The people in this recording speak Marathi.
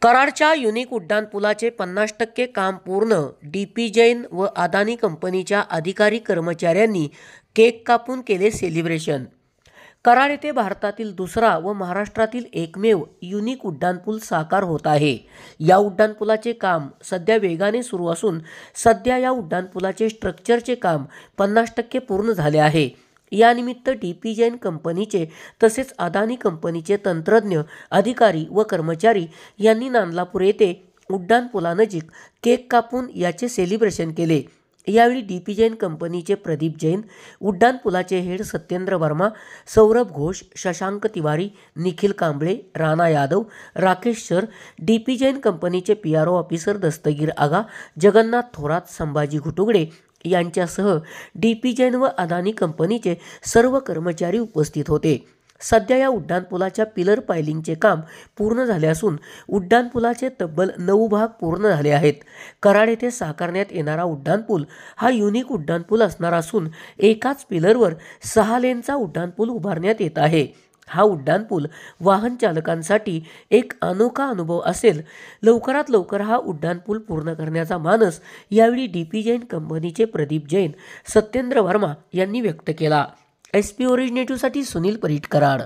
कराडच्या युनिक उड्डाणपुलाचे 50% काम पूर्ण. डीपी जैन व अदानी कंपनीच्या अधिकारी कर्मचाऱ्यांनी केक कापून केले सेलिब्रेशन. कराड येथे भारतातील दुसरा व महाराष्ट्रातील एकमेव युनिक उड्डाणपूल साकार होत आहे. या उड्डाणपुलाचे काम सध्या वेगाने सुरू असून सध्या या उड्डाणपुलाचे स्ट्रक्चरचे काम 50% पूर्ण झाले आहे. यानिमित्त डीपी जैन कंपनीचे तसेच अदानी कंपनीचे तंत्रज्ञ, अधिकारी व कर्मचारी यांनी नांदलापूर येथे उड्डाणपुलानजीक केक कापून याचे सेलिब्रेशन केले. यावेळी डीपी जैन कंपनीचे प्रदीप जैन, उड्डाणपुलाचे head Satyendra Verma, Saurabh Ghosh, Shashank Tiwari, Nikhil Kamble, Rana Yadav, Rakesh sir, DP Jain कंपनीचे PRO ऑफिसर दस्तगीर आगा, जगन्नाथ थोरात, संभाजी घुटुगडे यांच्यासह डीपी जैन व अदानी कंपनीचे सर्व कर्मचारी उपस्थित होते. सध्या या उड्डाणपुलाच्या पिलर पायलिंगचे काम पूर्ण झाले असून उड्डाणपुलाचे तब्बल 9 भाग पूर्ण झाले आहेत. कराड येथे साकारण्यात येणारा उड्डाणपूल हा युनिक उड्डाणपूल असणार असून एकाच पिलरवर 6 लेनचा उड्डाणपूल उभारण्यात येत आहे. हा उड्डाणपूल वाहन चालकांसाठी एक अनोखा अनुभव असेल. लवकरात लवकर हा उड्डाणपूल पूर्ण करण्याचा मानस यावेळी डीपी जैन कंपनीचे प्रदीप जैन, सत्येंद्र वर्मा यांनी व्यक्त केला. SP ओरिजिनेटिव्हसाठी सुनील परीट, कराड.